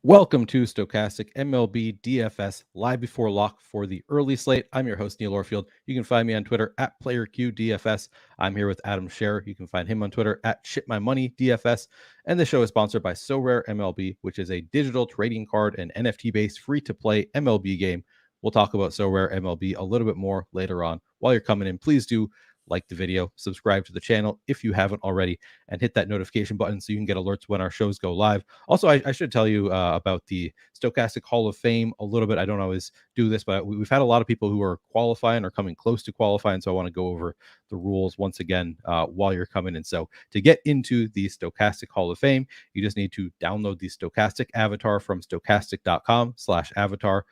Welcome to Stochastic MLB DFS live before lock for the early slate. I'm your host, Neil Orfield. You can find me on Twitter at PlayerQDFS. I'm here with Adam Scherer. You can find him on Twitter at ShipMyMoneyDFS. And the show is sponsored by SoRare MLB, which is a digital trading card and NFT-based free-to-play MLB game. We'll talk about SoRare MLB a little bit more later on. While you're coming in, please do like the video, subscribe to the channel if you haven't already, and hit that notification button so you can get alerts when our shows go live. Also, I should tell you about the Stochastic Hall of Fame a little bit. I don't always do this, but we've had a lot of people who are qualifying or coming close to qualifying, so I want to go over the rules once again while you're coming in. So to get into the Stochastic Hall of Fame, you just need to download the Stochastic avatar from stochastic.com/avatar.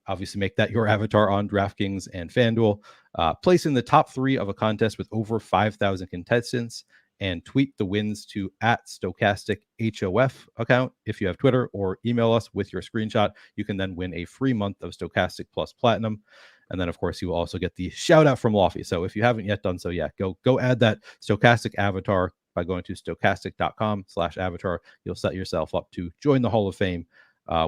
Obviously make that your avatar on DraftKings and FanDuel. Place in the top 3 of a contest with over 5,000 contestants, and tweet the wins to @StochasticHOF account if you have Twitter, or email us with your screenshot. You can then win a free month of Stochastic Plus Platinum. And then, of course, you will also get the shout out from Lofty. So if you haven't yet done so, go add that Stochastic avatar by going to stochastic.com/avatar. You'll set yourself up to join the Hall of Fame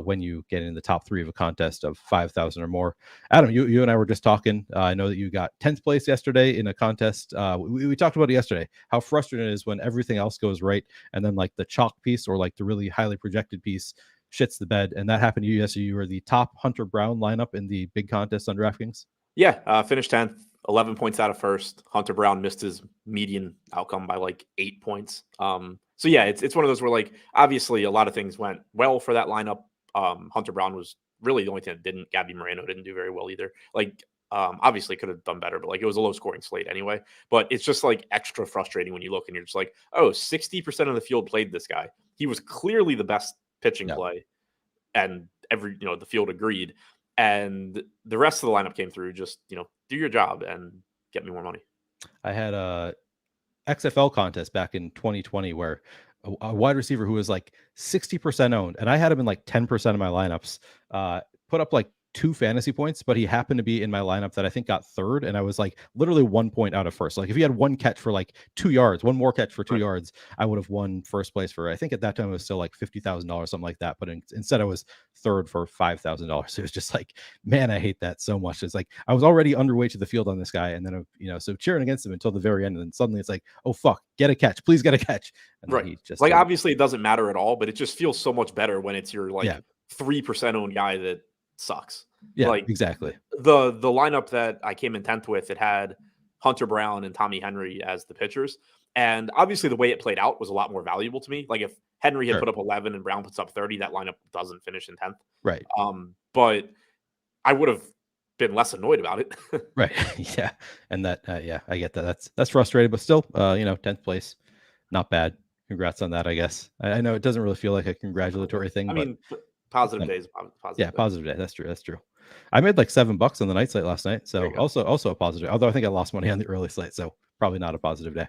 when you get in the top 3 of a contest of 5,000 or more. Adam, you and I were just talking. I know that you got 10th place yesterday in a contest. We talked about it yesterday, how frustrating it is when everything else goes right, and then like the chalk piece or like the really highly projected piece shits the bed. And that happened to you yesterday. You were the top Hunter Brown lineup in the big contest on DraftKings. Yeah, finished 10th, 11 points out of first. Hunter Brown missed his median outcome by like 8 points. So yeah, it's one of those where, like, obviously a lot of things went well for that lineup. Hunter Brown was really the only thing that didn't. Gabby Moreno didn't do very well either. Like, obviously could have done better, but like it was a low scoring slate anyway. But it's just like extra frustrating when you look and you're just like, oh, 60% of the field played this guy. He was clearly the best pitching play, and the field agreed. And the rest of the lineup came through. Just, do your job and get me more money. I had a XFL contest back in 2020 where a wide receiver who was like 60% owned, and I had him in like 10% of my lineups, put up like 2 fantasy points, but he happened to be in my lineup that I think got third, and I was like literally 1 point out of first. Like if he had one catch for like 2 yards, one more catch for 2 yards, I would have won first place for, I think at that time it was still like $50,000, something like that. But instead I was third for $5,000. It was just like, man, I hate that so much. It's like I was already underweight to the field on this guy, and then so cheering against him until the very end, and then suddenly it's like, oh fuck, get a catch, please get a catch. And right. He just, like, obviously it doesn't matter at all, but it just feels so much better when it's your 3% owned guy that sucks. Yeah, like exactly. The lineup that I came in 10th with, it had Hunter Brown and Tommy Henry as the pitchers, and obviously the way it played out was a lot more valuable to me. Like if Henry had put up 11 and Brown puts up 30, that lineup doesn't finish in 10th. Right. But I would have been less annoyed about it. Right. Yeah. And that I get that. That's frustrating, but still 10th place, not bad. Congrats on that, I guess. I know it doesn't really feel like a congratulatory thing. I mean, positive days. Positive day. That's true. I made like $7 on the night slate last night, so also a positive. Although I think I lost money on the early slate, so probably not a positive day.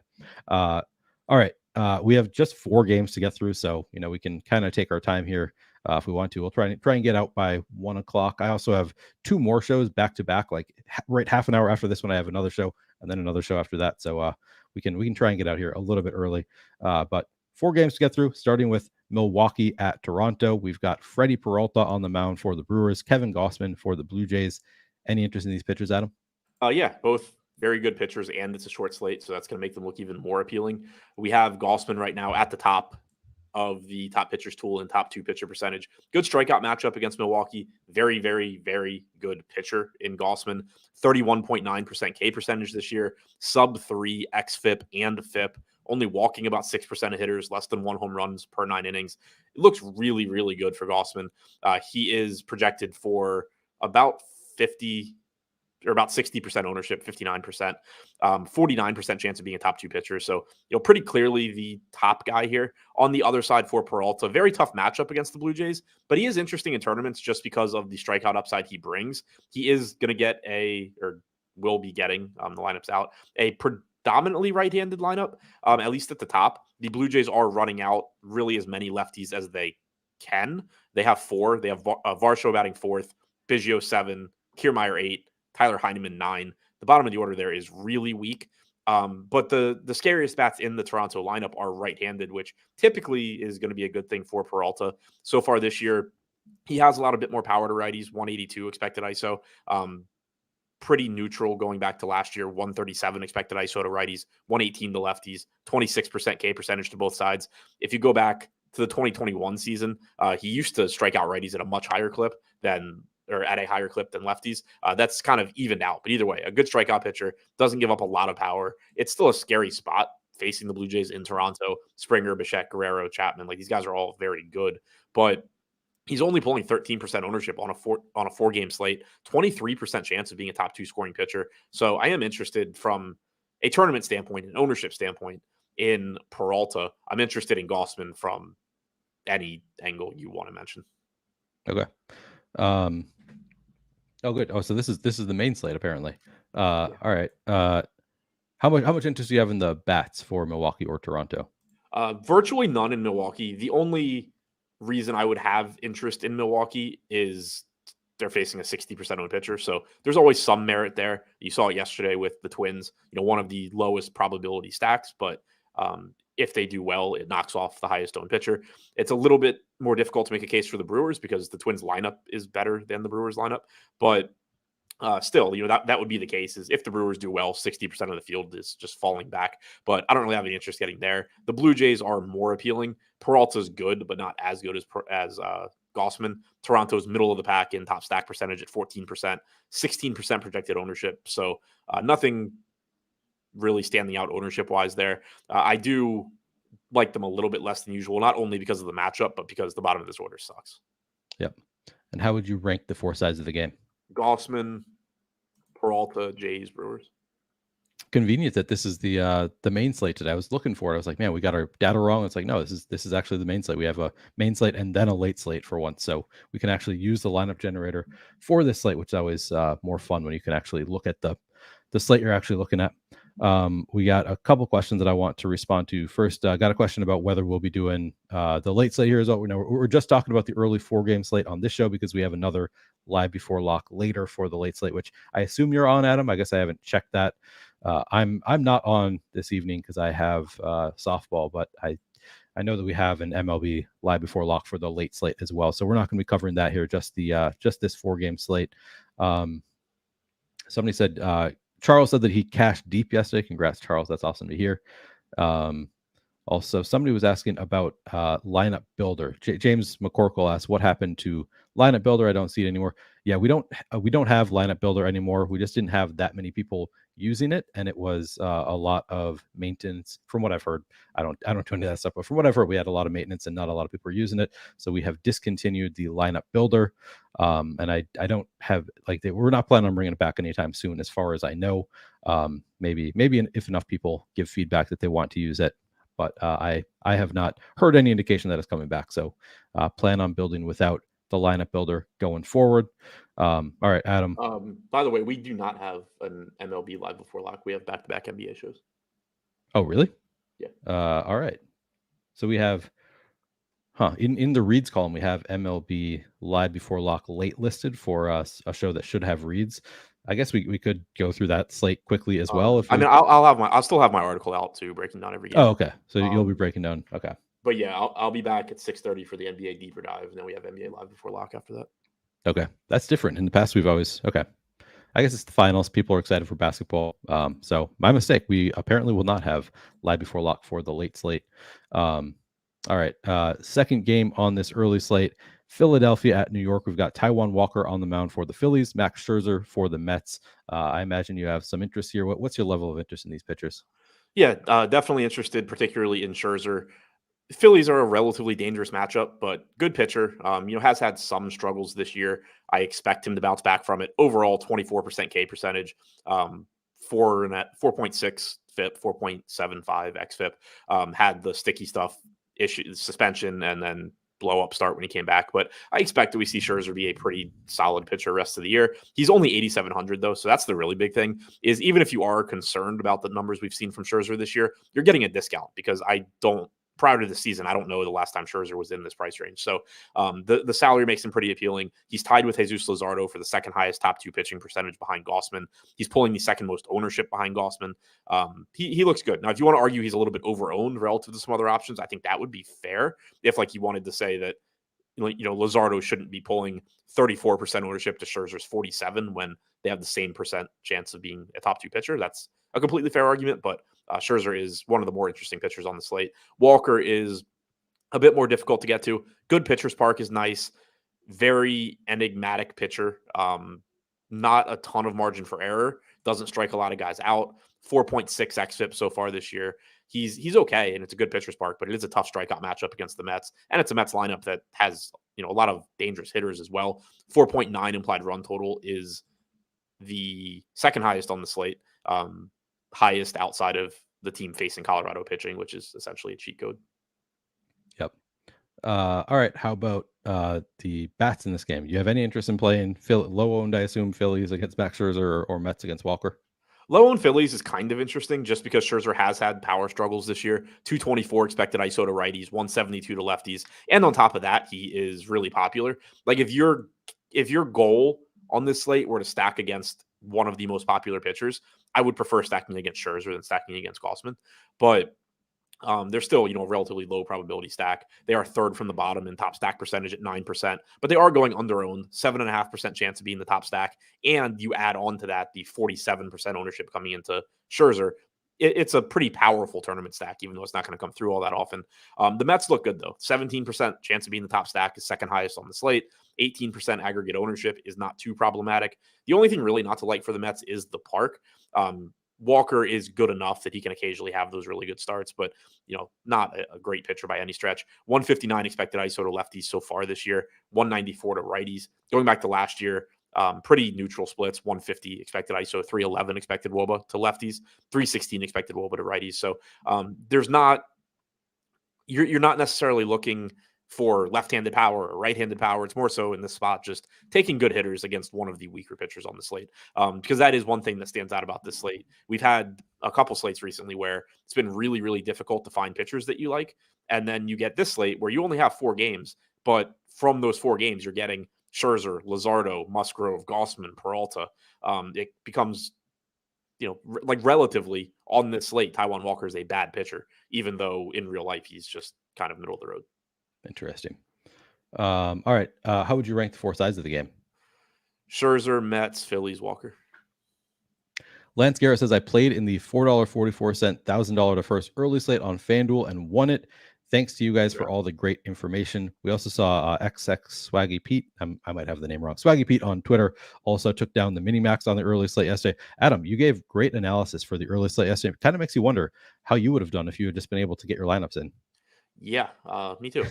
All right, we have just 4 games to get through, so we can kind of take our time here if we want to. We'll try and get out by 1 o'clock. I also have 2 more shows back to back, like right half an hour after this one. I have another show and then another show after that, so we can try and get out here a little bit early. But 4 games to get through, starting with Milwaukee at Toronto. We've got Freddie Peralta on the mound for the Brewers, Kevin Gausman for the Blue Jays. Any interest in these pitchers, Adam? Yeah, both very good pitchers, and it's a short slate, so that's going to make them look even more appealing. We have Gausman right now at the top of the top pitchers tool and top 2 pitcher percentage. Good strikeout matchup against Milwaukee. Very, very, very good pitcher in Gausman. 31.9% K percentage this year. Sub 3 xFIP and FIP. Only walking about 6% of hitters, less than 1 home runs per 9 innings. It looks really, really good for Gausman. He is projected for about 50 or about 60% ownership, 59%, 49% chance of being a top 2 pitcher. So, pretty clearly the top guy here. On the other side for Peralta, very tough matchup against the Blue Jays, but he is interesting in tournaments just because of the strikeout upside he brings. He is going to get will be getting, the lineup's out, a predominantly right-handed lineup, at least at the top. The Blue Jays are running out really as many lefties as they can. They have 4. They have Varsho batting 4th, Biggio 7, Kiermaier 8, Tyler Heineman 9. The bottom of the order there is really weak. But the scariest bats in the Toronto lineup are right-handed, which typically is going to be a good thing for Peralta. So far this year, he has a bit more power to righties, 182 expected ISO. Pretty neutral going back to last year, 137 expected ISO to righties, 118 to lefties, 26% K percentage to both sides. If you go back to the 2021 season, he used to strike out righties at a much higher clip than lefties. That's kind of evened out. But either way, a good strikeout pitcher, doesn't give up a lot of power. It's still a scary spot facing the Blue Jays in Toronto. Springer, Bichette, Guerrero, Chapman, these guys are all very good. But he's only pulling 13% ownership on a four-game slate, 23% chance of being a top 2 scoring pitcher. So I am interested from a tournament standpoint, an ownership standpoint in Peralta. I'm interested in Gausman from any angle you want to mention. Okay. Oh, good. Oh, so this is the main slate apparently. Yeah. All right. How much interest do you have in the bats for Milwaukee or Toronto? Virtually none in Milwaukee. The only reason I would have interest in Milwaukee is they're facing a 60% owned pitcher. So there's always some merit there. You saw it yesterday with the Twins, one of the lowest probability stacks, but if they do well, it knocks off the highest owned pitcher. It's a little bit more difficult to make a case for the Brewers because the Twins lineup is better than the Brewers lineup, but still, that would be the case is if the Brewers do well, 60% of the field is just falling back, but I don't really have any interest getting there. The Blue Jays are more appealing. Peralta's good, but not as good as Gausman. Toronto's middle of the pack in top stack percentage at 14%, 16% projected ownership. So nothing really standing out ownership wise there. I do like them a little bit less than usual, not only because of the matchup, but because the bottom of this order sucks. Yep. And how would you rank the 4 sides of the game? Gausman, Peralta, Jays, Brewers. Convenient that this is the main slate today. I was looking for it. I was like, man, we got our data wrong. It's like, no, this is actually the main slate. We have a main slate and then a late slate for once. So we can actually use the lineup generator for this slate, which is always more fun when you can actually look at the slate you're actually looking at. We got a couple questions that I want to respond to. First, got a question about whether we'll be doing the late slate here as well. We're just talking about the early 4-game slate on this show because we have another live before lock later for the late slate, which I assume you're on, Adam. I guess I haven't checked that. I'm not on this evening because I have softball, but I know that we have an MLB live before lock for the late slate as well. So we're not going to be covering that here. Just this 4-game slate. Somebody said Charles said that he cashed deep yesterday. Congrats, Charles. That's awesome to hear. Also, somebody was asking about lineup builder. James McCorkle asked, "What happened to lineup builder? I don't see it anymore." Yeah, we don't have lineup builder anymore. We just didn't have that many people using it, and it was a lot of maintenance. From what I've heard, I don't do any of that stuff, but from what I've heard, we had a lot of maintenance, and not a lot of people were using it. So we have discontinued the lineup builder, and I don't have we're not planning on bringing it back anytime soon, as far as I know. Maybe if enough people give feedback that they want to use it. But I have not heard any indication that it's coming back. So plan on building without the lineup builder going forward. All right, Adam. By the way, we do not have an MLB live before lock. We have back-to-back NBA shows. Oh, really? Yeah. All right. So we have, in the reads column, we have MLB live before lock late listed for us, a show that should have reads. I guess we could go through that slate quickly as well. I'll still have my article out too, breaking down every game. Oh, okay. So you'll be breaking down. Okay. But yeah, I'll be back at 6:30 for the NBA deeper dive, and then we have NBA live before lock after that. Okay, that's different. In the past, we've always I guess it's the finals. People are excited for basketball. So my mistake. We apparently will not have live before lock for the late slate. All right. Second game on this early slate. Philadelphia at New York. We've got Taijuan Walker on the mound for the Phillies, Max Scherzer for the Mets. I imagine you have some interest here. What's your level of interest in these pitchers? Yeah, definitely interested, particularly in Scherzer. The Phillies are a relatively dangerous matchup, but good pitcher. Has had some struggles this year. I expect him to bounce back from it. Overall, 24% K percentage, 4.6 FIP, 4.75 xFIP. Had the sticky stuff issue, suspension, and then blow up start when he came back. But I expect that we see Scherzer be a pretty solid pitcher rest of the year. He's only 8,700 though. So that's the really big thing is even if you are concerned about the numbers we've seen from Scherzer this year, you're getting a discount because I don't prior to the season, I don't know the last time Scherzer was in this price range. So the salary makes him pretty appealing. He's tied with Jesus Luzardo for the second highest top 2 pitching percentage behind Gausman. He's pulling the second most ownership behind Gausman. He looks good. Now, if you want to argue he's a little bit over-owned relative to some other options, I think that would be fair. If like you wanted to say that, Luzardo shouldn't be pulling 34% ownership to Scherzer's 47 when they have the same percent chance of being a top 2 pitcher. That's a completely fair argument, but Scherzer is one of the more interesting pitchers on the slate. Walker is a bit more difficult to get to. Good pitcher's park is nice. Very enigmatic pitcher. Not a ton of margin for error. Doesn't strike a lot of guys out. 4.6 xFIP so far this year. He's okay, and it's a good pitcher's park, but it is a tough strikeout matchup against the Mets, and it's a Mets lineup that has a lot of dangerous hitters as well. 4.9 implied run total is the second highest on the slate. Highest outside of the team facing Colorado pitching, which is essentially a cheat code. Yep. All right. How about the bats in this game? You have any interest in playing low owned, I assume, Phillies against Max Scherzer or Mets against Walker? Low owned Phillies is kind of interesting just because Scherzer has had power struggles this year. 224 expected ISO to righties, 172 to lefties. And on top of that, he is really popular. Like if your goal on this slate were to stack against one of the most popular pitchers, I would prefer stacking against Scherzer than stacking against Gausman. But they're still, a relatively low probability stack. They are third from the bottom in top stack percentage at 9%, but they are going under owned, 7.5% chance of being the top stack. And you add on to that the 47% ownership coming into Scherzer. It's a pretty powerful tournament stack, even though it's not going to come through all that often. The Mets look good, though. 17% chance of being the top stack is second highest on the slate. 18% aggregate ownership is not too problematic. The only thing really not to like for the Mets is the park. Walker is good enough that he can occasionally have those really good starts, but not a great pitcher by any stretch. 159 expected ISO to lefties so far this year, 194 to righties. Going back to last year, pretty neutral splits. 150 expected ISO, 311 expected WOBA to lefties, 316 expected WOBA to righties. So there's not you're not necessarily looking for left-handed power or right-handed power. It's more so in this spot just taking good hitters against one of the weaker pitchers on the slate, because that is one thing that stands out about this slate. We've had a couple slates recently where it's been really, really difficult to find pitchers that you like, and then you get this slate where you only have 4 games, but from those 4 games, you're getting Scherzer, Luzardo, Musgrove, Gausman, Peralta. It becomes like relatively on this slate, Taijuan Walker is a bad pitcher, even though in real life he's just kind of middle of the road. Interesting. All right. How would you rank the 4 sides of the game? Scherzer, Mets, Phillies, Walker. Lance Garrett says, I played in the $4.44 $1,000 to first early slate on FanDuel and won it. Thanks to you guys for all the great information. We also saw XX Swaggy Pete. I might have the name wrong. Swaggy Pete on Twitter also took down the mini max on the early slate yesterday. Adam, you gave great analysis for the early slate yesterday. It kind of makes you wonder how you would have done if you had just been able to get your lineups in. Yeah, me too.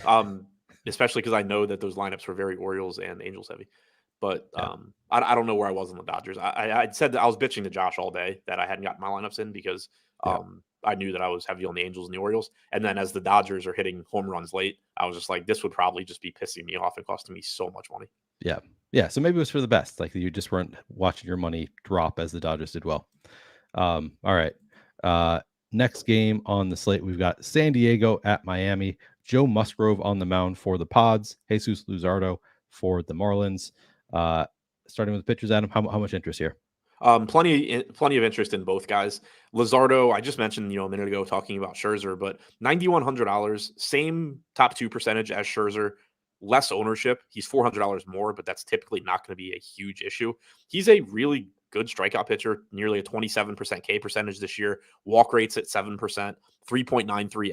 Especially because I know that those lineups were very Orioles and Angels heavy. But I don't know where I was on the Dodgers. I said that I was bitching to Josh all day that I hadn't gotten my lineups in because I knew that I was heavy on the Angels and the Orioles. And then as the Dodgers are hitting home runs late, I was just like, this would probably just be pissing me off and costing me so much money. Yeah. Yeah. So maybe it was for the best. Like you just weren't watching your money drop as the Dodgers did well. All right. Next game on the slate, we've got San Diego at Miami. Joe Musgrove on the mound for the Pods. Jesus Luzardo for the Marlins. Starting with the pitchers, Adam, how much interest here? Plenty of interest in both guys. Luzardo, I just mentioned, a minute ago talking about Scherzer, but $9,100, same top 2 percentage as Scherzer, less ownership. He's $400 more, but that's typically not going to be a huge issue. He's a really good strikeout pitcher, nearly a 27% K percentage this year. Walk rates at 7%, 3.93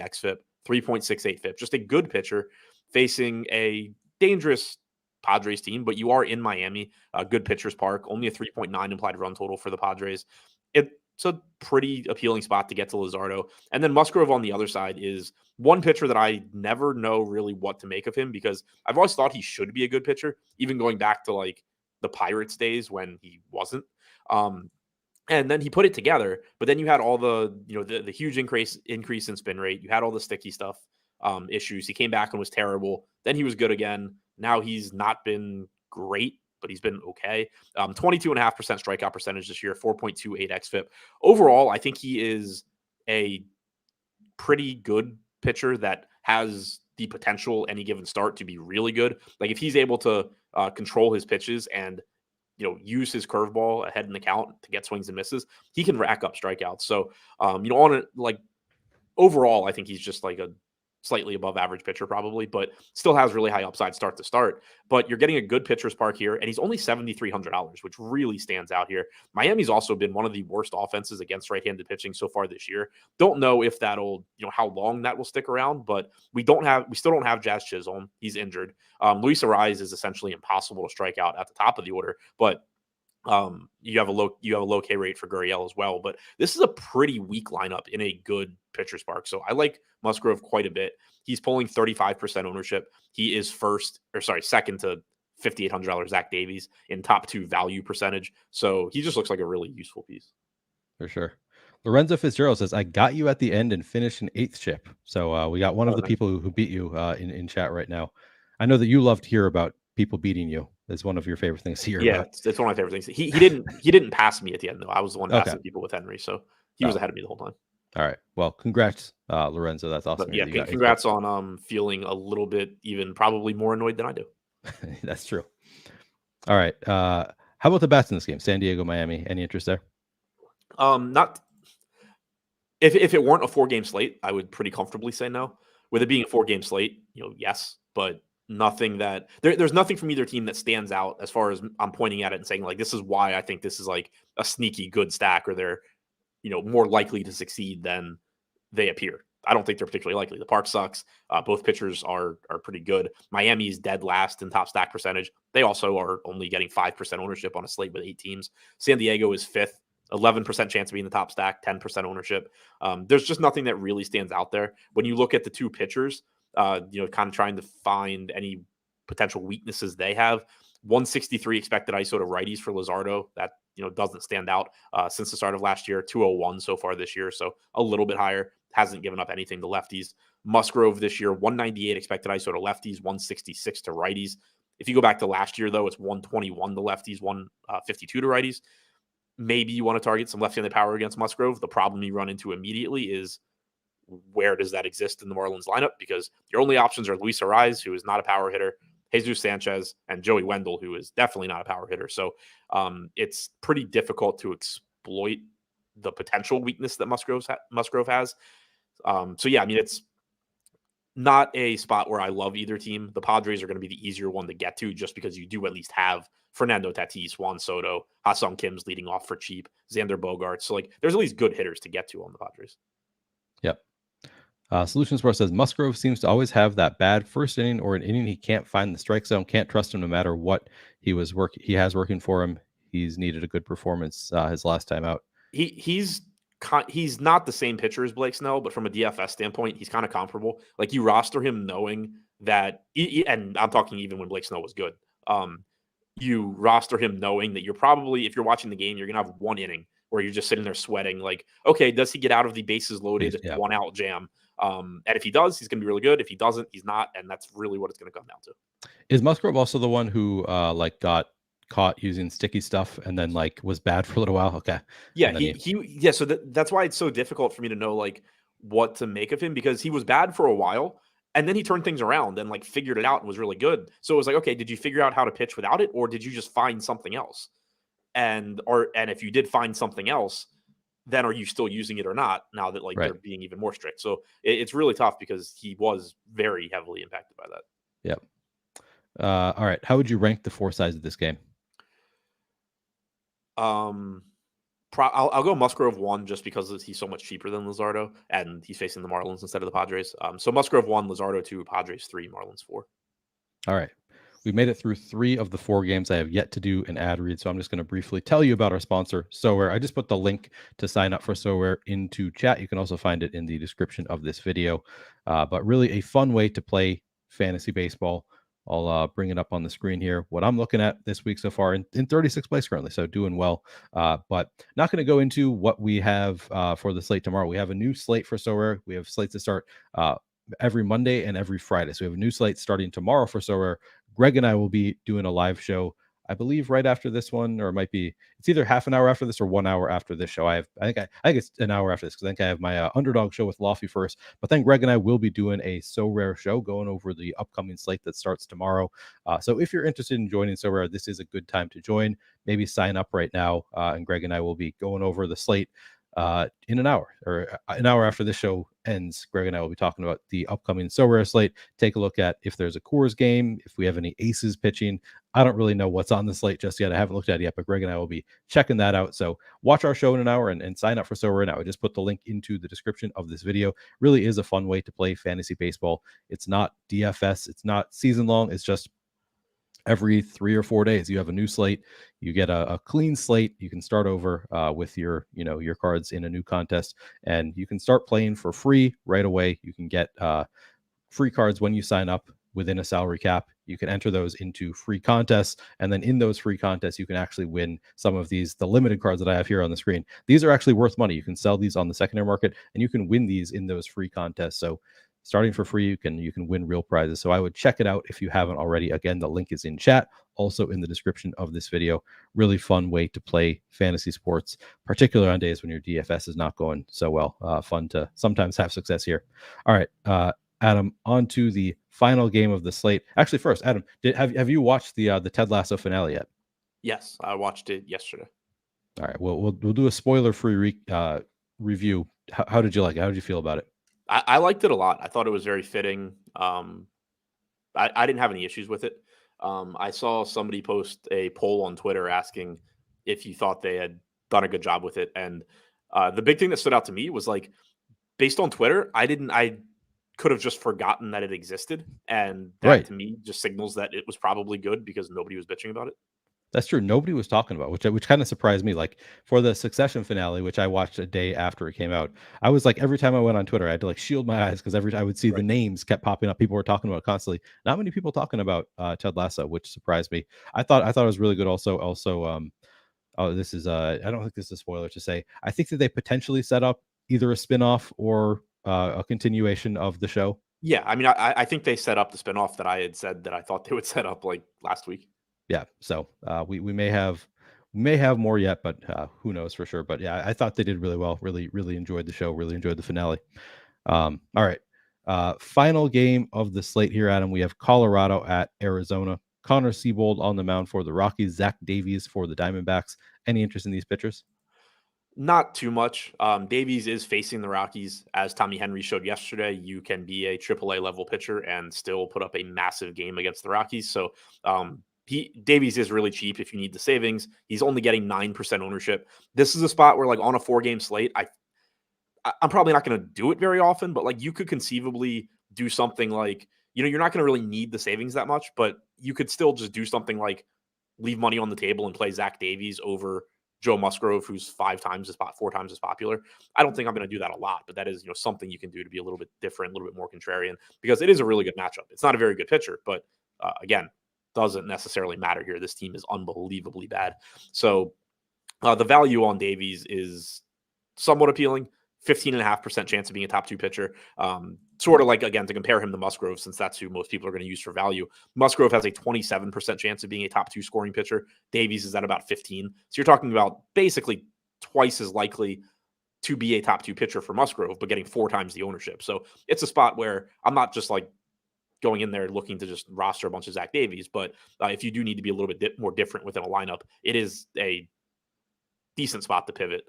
xFIP, 3.68 FIP. Just a good pitcher facing a dangerous Padres team, but you are in Miami, a good pitcher's park, only a 3.9 implied run total for the Padres. It's a pretty appealing spot to get to Luzardo. And then Musgrove on the other side is one pitcher that I never know really what to make of him because I've always thought he should be a good pitcher, even going back to like the Pirates days when he wasn't. And then he put it together, but then you had all the huge increase in spin rate. You had all the sticky stuff issues. He came back and was terrible. Then he was good again. Now he's not been great, but he's been okay. 22.5% strikeout percentage this year, 4.28 xFIP. Overall, I think he is a pretty good pitcher that has the potential any given start to be really good. Like if he's able to control his pitches and use his curveball ahead in the count to get swings and misses, he can rack up strikeouts. So on it, like overall, I think he's just like a slightly above average pitcher probably, but still has really high upside start to start. But you're getting a good pitcher's park here, and he's only $7,300, which really stands out here. Miami's also been one of the worst offenses against right-handed pitching so far this year. Don't know if that'll, how long that will stick around, but we still don't have Jazz Chisholm. He's injured. Luis Arraez is essentially impossible to strike out at the top of the order, but you have a low K rate for Gurriel as well, but this is a pretty weak lineup in a good pitcher's park. So I like Musgrove quite a bit. He's pulling 35% ownership. He is second to $5,800 Zach Davies in top 2 value percentage. So he just looks like a really useful piece. For sure. Lorenzo Fitzgerald says, I got you at the end and finished an 8th chip. So we got one of the people who beat you in chat right now. I know that you love to hear about people beating you. It's one of your favorite things to hear about. It's one of my favorite things. He didn't pass me at the end though. I was the one passing people with Henry, so he was ahead of me the whole time. All right. Well, congrats, Lorenzo. That's awesome. But yeah, congrats on feeling a little bit even probably more annoyed than I do. That's true. All right. How about the bats in this game? San Diego, Miami. Any interest there? Not if it weren't a 4-game slate, I would pretty comfortably say no. With it being a 4-game slate, yes, but nothing that there's nothing from either team that stands out as far as I'm pointing at it and saying like this is why I think this is like a sneaky good stack or they're more likely to succeed than they appear. I don't think they're particularly likely. The park sucks. Both pitchers are pretty good. Miami's dead last in top stack percentage. They also are only getting 5% ownership on a slate with 8 teams. San Diego is 5th, 11% chance of being the top stack, 10% ownership. There's just nothing that really stands out there. When you look at the 2 pitchers, kind of trying to find any potential weaknesses they have. 163 expected ISO to righties for Luzardo. That doesn't stand out since the start of last year. 201 so far this year, so a little bit higher. Hasn't given up anything to lefties. Musgrove this year, 198 expected ISO to lefties, 166 to righties. If you go back to last year, though, it's 121 to lefties, 152 to righties. Maybe you want to target some left-handed power against Musgrove. The problem you run into immediately is where does that exist in the Marlins lineup? Because your only options are Luis Arraez, who is not a power hitter, Jesus Sanchez, and Joey Wendell, who is definitely not a power hitter. So it's pretty difficult to exploit the potential weakness that Musgrove has. So yeah, I mean, it's not a spot where I love either team. The Padres are going to be the easier one to get to just because you do at least have Fernando Tatis, Juan Soto, Ha-Seong Kim's leading off for cheap, Xander Bogaerts. So like there's at least good hitters to get to on the Padres. Yep. Solutions Pro says Musgrove seems to always have that bad first inning or an inning he can't find the strike zone. Can't trust him no matter what he has working for him. He's needed a good performance his last time out. He's not the same pitcher as Blake Snell, but from a DFS standpoint, he's kind of comparable. Like you roster him knowing that, and I'm talking even when Blake Snell was good. You roster him knowing that you're probably, if you're watching the game, you're gonna have one inning where you're just sitting there sweating. Like, okay, does he get out of the bases loaded 1-out jam? And if he does, he's going to be really good. If he doesn't, he's not. And that's really what it's going to come down to. Is Musgrove also the one who got caught using sticky stuff and then was bad for a little while? Okay. Yeah. So that's why it's so difficult for me to know what to make of him, because he was bad for a while and then he turned things around and figured it out and was really good. So it was okay, did you figure out how to pitch without it? Or did you just find something else? And if you did find something else, then are you still using it or not now that they're being even more strict? So it's really tough because he was very heavily impacted by that. Yep. All right. How would you rank the 4 sides of this game? I'll go Musgrove 1 just because he's so much cheaper than Luzardo and he's facing the Marlins instead of the Padres. So Musgrove 1, Luzardo 2, Padres 3, Marlins 4. All right. We made it through 3 of the 4 games. I have yet to do an ad read, so I'm just going to briefly tell you about our sponsor, SoRare. I just put the link to sign up for SoRare into chat. You can also find it in the description of this video. But really a fun way to play fantasy baseball. I'll bring it up on the screen here. What I'm looking at this week so far in 36th place currently, so doing well. But not going to go into what we have for the slate tomorrow. We have a new slate for SoRare. We have slates to start every Monday and every Friday. So we have a new slate starting tomorrow for SoRare. Greg and I will be doing a live show. I believe right after this one, or it might be, it's either half an hour after this or 1 hour after this show. I think it's an hour after this, because I think I have my underdog show with Lofty first. But then Greg and I will be doing a So Rare show, going over the upcoming slate that starts tomorrow. So if you're interested in joining So Rare, this is a good time to join. Maybe sign up right now, and Greg and I will be going over the slate in an hour, or an hour after this show ends. Greg and I will be talking about the upcoming So Rare slate. Take a look at if there's a Coors game, if we have any aces pitching. I don't really know what's on the slate just yet. I haven't looked at it yet, but Greg and I will be checking that out. So watch our show in an hour and sign up for So Rare now. I just put the link into the description of this video. Really is a fun way to play fantasy baseball. It's not DFS. It's not season long. It's just every 3 or 4 days you have a new slate. You get a clean slate. You can start over with your cards in a new contest, and you can start playing for free right away. You can get free cards when you sign up within a salary cap. You can enter those into free contests, and then in those free contests you can actually win some of the limited cards that I have here on the screen. These are actually worth money. You can sell these on the secondary market, and you can win these in those free contests. So starting for free, you can win real prizes. So I would check it out if you haven't already. Again, the link is in chat, also in the description of this video. Really fun way to play fantasy sports, particularly on days when your DFS is not going so well. Fun to sometimes have success here. All right, Adam, on to the final game of the slate. Actually, first, Adam, have you watched the Ted Lasso finale yet? Yes, I watched it yesterday. All right, we'll do a spoiler-free review. How did you like it? How did you feel about it? I liked it a lot. I thought it was very fitting. I didn't have any issues with it. I saw somebody post a poll on Twitter asking if you thought they had done a good job with it. And the big thing that stood out to me was, like, based on Twitter, I could have just forgotten that it existed. And that to me just signals that it was probably good, because nobody was bitching about it. That's true. Nobody was talking about, which kind of surprised me. Like, for the Succession finale, which I watched a day after it came out, I was like, every time I went on Twitter, I had to like shield my eyes, because every time I would see the names kept popping up. People were talking about it constantly. Not many people talking about Ted Lasso, which surprised me. I thought it was really good. Also, this is I don't think this is a spoiler to say, I think that they potentially set up either a spinoff or a continuation of the show. Yeah, I mean, I think they set up the spinoff that I had said that I thought they would set up, like, last week. Yeah, so we may have more yet, but who knows for sure. But yeah, I thought they did really well. Really enjoyed the show. Really enjoyed the finale. All right, final game of the slate here, Adam. We have Colorado at Arizona. Connor Seabold on the mound for the Rockies. Zach Davies for the Diamondbacks. Any interest in these pitchers? Not too much. Davies is facing the Rockies. As Tommy Henry showed yesterday, you can be a AAA level pitcher and still put up a massive game against the Rockies. So Davies is really cheap if you need the savings. He's only getting 9% ownership. This is a spot where, like, on a 4-game slate, I'm probably not going to do it very often, but, like, you could conceivably do something like, you're not going to really need the savings that much, but you could still just do something like leave money on the table and play Zach Davies over Joe Musgrove, who's 4 times as popular. I don't think I'm going to do that a lot, but that is, something you can do to be a little bit different, a little bit more contrarian, because it is a really good matchup. It's not a very good pitcher, but again, doesn't necessarily matter here. This team is unbelievably bad. So the value on Davies is somewhat appealing. 15.5% chance of being a top 2 pitcher. Sort of like, again, to compare him to Musgrove, since that's who most people are going to use for value. Musgrove has a 27% chance of being a top 2 scoring pitcher. Davies is at about 15. So you're talking about basically twice as likely to be a top 2 pitcher for Musgrove, but getting 4 times the ownership. So it's a spot where I'm not just like going in there looking to just roster a bunch of Zach Davies, but if you do need to be a little bit more different within a lineup, it is a decent spot to pivot.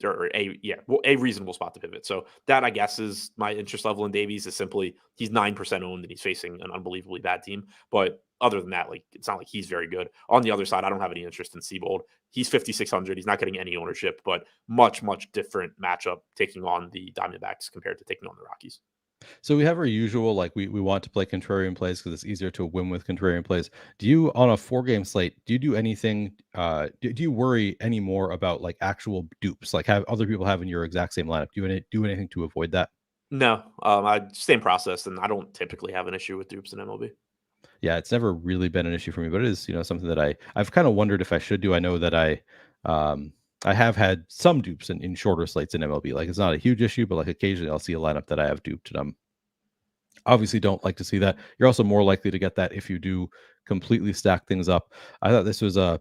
Or a reasonable spot to pivot. So that, I guess, is my interest level in Davies, is simply he's 9% owned and he's facing an unbelievably bad team. But other than that, like, it's not like he's very good. On the other side, I don't have any interest in Seabold. He's 5,600. He's not getting any ownership, but much different matchup taking on the Diamondbacks compared to taking on the Rockies. So we have our usual, like, we want to play contrarian plays because it's easier to win with contrarian plays. Do you, on a 4-game slate, do you do anything? Do you worry any more about, like, actual dupes, like have other people having your exact same lineup? Do you do anything to avoid that? No, same process, and I don't typically have an issue with dupes in MLB. Yeah, it's never really been an issue for me, but it is, something that I've kind of wondered if I should do. I know that I have had some dupes in shorter slates in MLB. Like, it's not a huge issue, but like occasionally I'll see a lineup that I have duped, and Obviously don't like to see that. You're also more likely to get that if you do completely stack things up. I thought this was I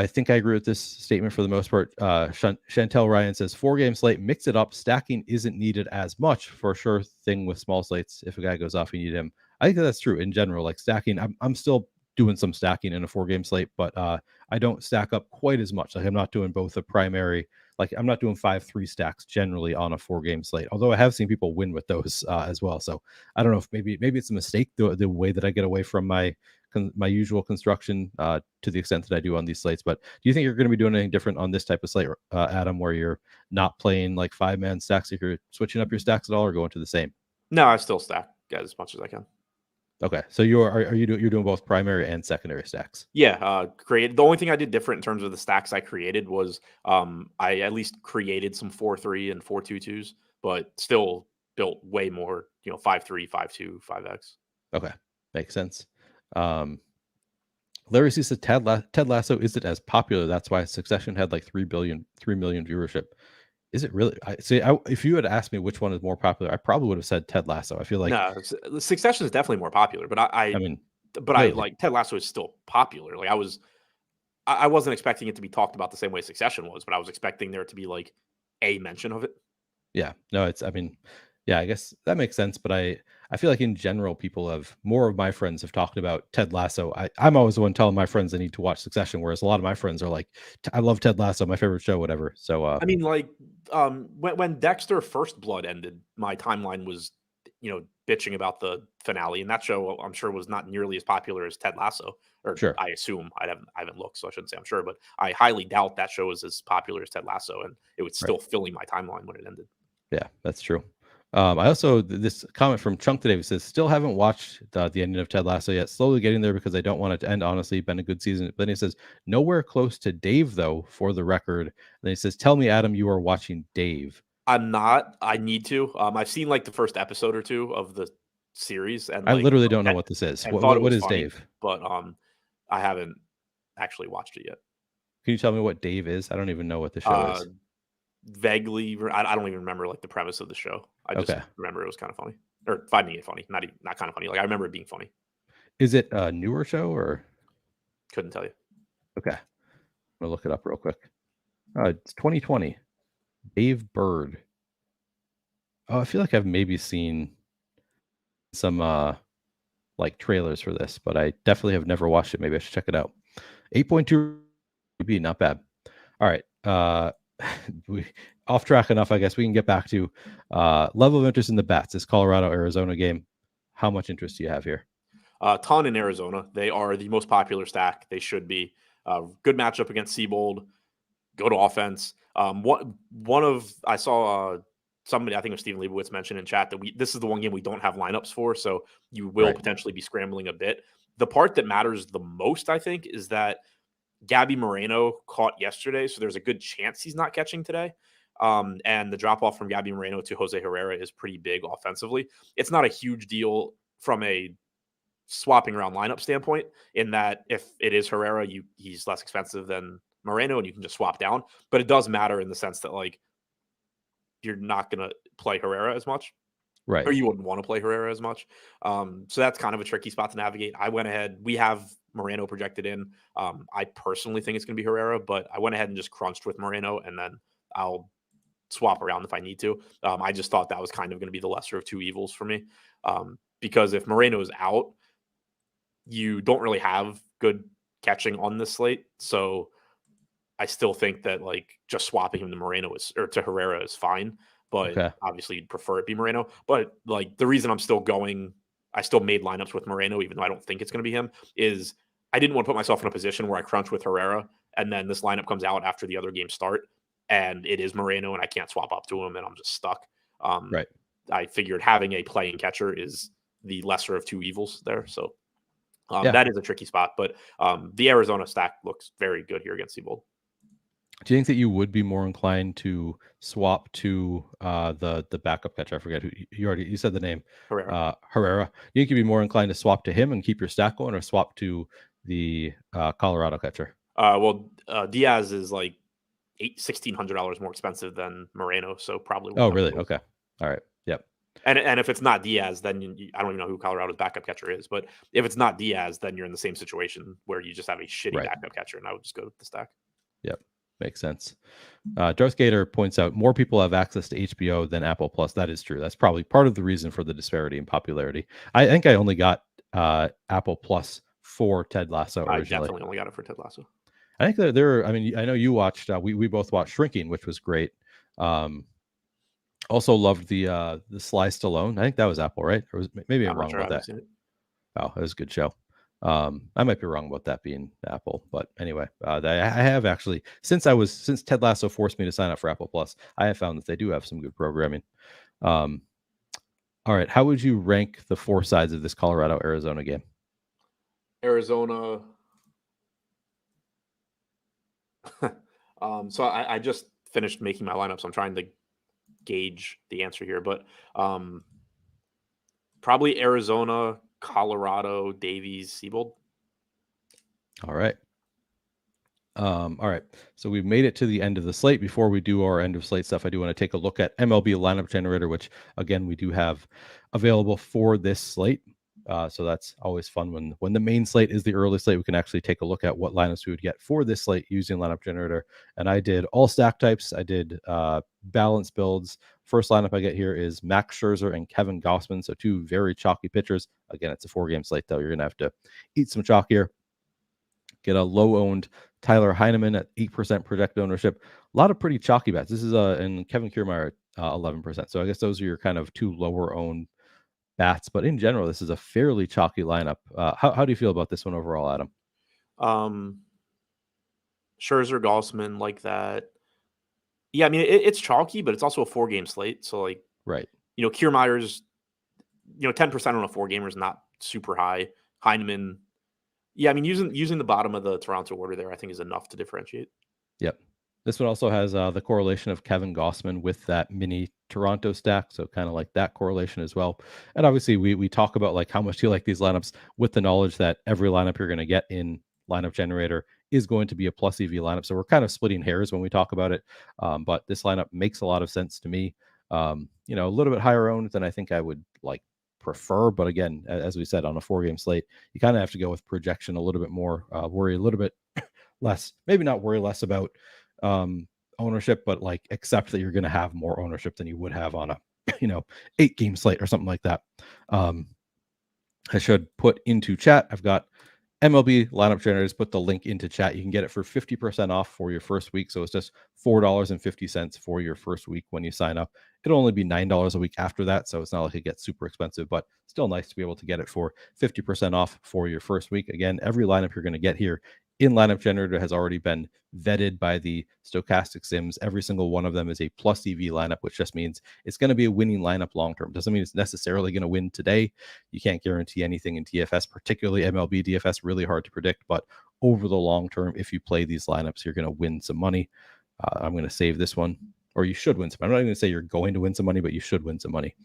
think I agree with this statement for the most part. Chantel Ryan says 4-game slate, mix it up. Stacking isn't needed as much for a sure thing with small slates. If a guy goes off, you need him. I think that's true in general. Like stacking, I'm still doing some stacking in a 4-game slate, but I don't stack up quite as much. Like I'm not doing both a primary, like I'm not doing 5-3 stacks generally on a 4-game slate. Although I have seen people win with those as well. So I don't know if maybe it's a mistake the way that I get away from my usual construction to the extent that I do on these slates. But do you think you're going to be doing anything different on this type of slate, Adam, where you're not playing like 5-man stacks? If you're switching up your stacks at all, or going to the same? No, I still stack as much as I can. Okay, so you're doing both primary and secondary stacks? Yeah, create. The only thing I did different in terms of the stacks I created was I at least created some 4-3 and 4-2-2s, but still built way more. 5-3, 5-2, 5x. Okay, makes sense. Larry C said Ted Lasso isn't as popular. That's why Succession had like 3 million viewership. Is it really? If you had asked me which one is more popular, I probably would have said Ted Lasso. I feel like Succession is definitely more popular, but I mean, I like Ted Lasso is still popular. Like I wasn't expecting it to be talked about the same way Succession was, but I was expecting there to be like a mention of it. Yeah, no, I guess that makes sense. But I feel like in general, more of my friends have talked about Ted Lasso. I'm always the one telling my friends they need to watch Succession, whereas a lot of my friends are like, I love Ted Lasso, my favorite show, whatever. So I mean, like when Dexter First Blood ended, my timeline was bitching about the finale, and that show I'm sure was not nearly as popular as Ted Lasso. Or sure, I assume. I haven't looked, so I shouldn't say I'm sure, but I highly doubt that show was as popular as Ted Lasso, and it was still filling my timeline when it ended. Yeah, that's true. I also, this comment from Chunk today says, still haven't watched the ending of Ted Lasso yet. Slowly getting there because I don't want it to end. Honestly, been a good season. But then he says, nowhere close to Dave, though, for the record. And then he says, tell me, Adam, you are watching Dave. I'm not. I need to. I've seen like the first episode or two of the series, and I like, literally don't know what this is. What is funny, Dave? But I haven't actually watched it yet. Can you tell me what Dave is? I don't even know what the show is. Vaguely, I don't even remember like the premise of the show. I just remember it was kind of funny, or finding it funny. Not kind of funny. Like I remember it being funny. Is it a newer show or? Couldn't tell you. Okay, I'm gonna look it up real quick. It's 2020. Dave Bird. Oh, I feel like I've maybe seen some like trailers for this, but I definitely have never watched it. Maybe I should check it out. 8.2, not bad. All right. We off track enough, I guess. We can get back to level of interest in the bats. This Colorado-Arizona game. How much interest do you have here? A ton in Arizona. They are the most popular stack. They should be. Good matchup against Seabold. Good offense. I saw somebody, I think it was Stephen Leibowitz, mentioned in chat that this is the one game we don't have lineups for, so you will potentially be scrambling a bit. The part that matters the most, I think, is that Gabby Moreno caught yesterday, so there's a good chance he's not catching today. And the drop-off from Gabby Moreno to Jose Herrera is pretty big offensively. It's not a huge deal from a swapping around lineup standpoint, in that if it is Herrera, he's less expensive than Moreno and you can just swap down. But it does matter in the sense that like you're not going to play Herrera as much. Right. Or you wouldn't want to play Herrera as much. So that's kind of a tricky spot to navigate. I went ahead. We have Moreno projected in. I personally think it's going to be Herrera, but I went ahead and just crunched with Moreno, and then I'll swap around if I need to. I just thought that was kind of going to be the lesser of two evils for me. Because if Moreno is out, you don't really have good catching on this slate. So I still think that like just swapping him to Herrera is fine. But obviously you'd prefer it be Moreno. But like the reason I'm still going, I still made lineups with Moreno, even though I don't think it's going to be him, is I didn't want to put myself in a position where I crunch with Herrera and then this lineup comes out after the other games start and it is Moreno and I can't swap up to him and I'm just stuck. Right. I figured having a playing catcher is the lesser of two evils there. So that is a tricky spot, but the Arizona stack looks very good here against Seabold. Do you think that you would be more inclined to swap to the backup catcher? I forget who you said the name. Herrera. You think you'd be more inclined to swap to him and keep your stack going, or swap to the Colorado catcher? Diaz is like $1,600 more expensive than Moreno, so probably. Oh, really? Okay. All right. Yep. And if it's not Diaz, then I don't even know who Colorado's backup catcher is. But if it's not Diaz, then you're in the same situation where you just have a shitty backup catcher, and I would just go with the stack. Yep, makes sense. Darth Gator points out more people have access to HBO than Apple Plus. That is true. That's probably part of the reason for the disparity in popularity. I think I only got Apple Plus for Ted Lasso originally. I definitely only got it for Ted Lasso. I think that there. I mean, I know you watched. We both watched Shrinking, which was great. Also loved the Sly Stallone. I think that was Apple, right? Or was, maybe I'm wrong about that. Oh, it was a good show. I might be wrong about that being Apple, but anyway, I have actually since Ted Lasso forced me to sign up for Apple Plus, I have found that they do have some good programming. All right, how would you rank the 4 sides of this Colorado-Arizona game? Arizona. So I just finished making my lineup, so I'm trying to gauge the answer here, but probably Arizona, Colorado, Davies, Siebold. All right. So we've made it to the end of the slate. Before we do our end of slate stuff, I do want to take a look at MLB lineup generator, which again we do have available for this slate. So that's always fun when the main slate is the early slate. We can actually take a look at what lineups we would get for this slate using lineup generator. And I did all stack types. I did balance builds. First lineup I get here is Max Scherzer and Kevin Gausman. So 2 very chalky pitchers. Again, it's a 4-game slate though. You're gonna have to eat some chalk here. Get a low-owned Tyler Heineman at 8% projected ownership. A lot of pretty chalky bets. This is and Kevin Kiermaier at 11%. So I guess those are your kind of 2 lower-owned bats. But in general, this is a fairly chalky lineup. How do you feel about this one overall, Adam? Scherzer, Gausman, like that. Yeah, I mean it's chalky, but it's also a 4-game slate. So like, right, Kiermaier's, 10% on a 4-gamer is not super high. Heineman. Yeah, I mean, using the bottom of the Toronto order there, I think is enough to differentiate. Yep. This one also has the correlation of Kevin Gausman with that mini Toronto stack. So kind of like that correlation as well. And obviously we talk about like how much do you like these lineups with the knowledge that every lineup you're going to get in lineup generator is going to be a plus EV lineup. So we're kind of splitting hairs when we talk about it. But this lineup makes a lot of sense to me. A little bit higher owned than I think I would like prefer, but again, as we said, on a 4-game slate, you kind of have to go with projection a little bit more, worry a little bit less, maybe not worry less about ownership, but like accept that you're going to have more ownership than you would have on a 8-game slate or something like that. I should put into chat, I've got MLB lineup generators. Put the link into chat. You can get it for 50% off for your first week. So it's just $4.50 for your first week when you sign up. It'll only be $9 a week after that. So it's not like it gets super expensive, but still nice to be able to get it for 50% off for your first week. Again, every lineup you're going to get here in lineup generator has already been vetted by the stochastic sims. Every single one of them is a plus EV lineup, which just means it's going to be a winning lineup long term. Doesn't mean it's necessarily going to win today. You can't guarantee anything in DFS, particularly MLB DFS, really hard to predict. But over the long term, if you play these lineups, you're going to win some money. I'm going to save this one, or you should win some. I'm not even going to say you're going to win some money, but you should win some money.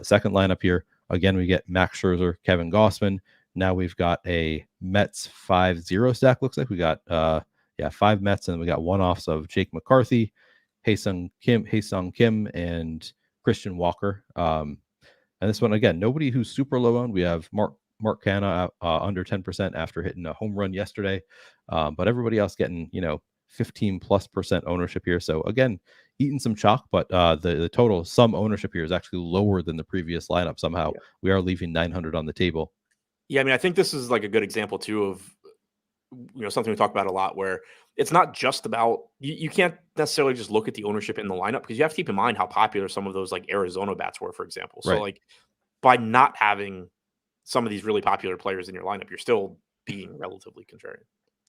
Second lineup here, again, we get Max Scherzer, Kevin Gausman. Now we've got a Mets 5-0 stack. Looks like we got 5 Mets, and then we got one-offs of Jake McCarthy, Hae-Sung Kim, and Christian Walker. And this one, again, nobody who's super low owned. We have Mark Canha under 10% after hitting a home run yesterday. But everybody else getting 15+% ownership here. So again, eating some chalk, but the total sum ownership here is actually lower than the previous lineup. Somehow we are leaving 900 on the table. Yeah, I mean, I think this is like a good example too of something we talk about a lot, where it's not just about you can't necessarily just look at the ownership in the lineup, because you have to keep in mind how popular some of those like Arizona bats were, for example. So like by not having some of these really popular players in your lineup, you're still being relatively contrarian.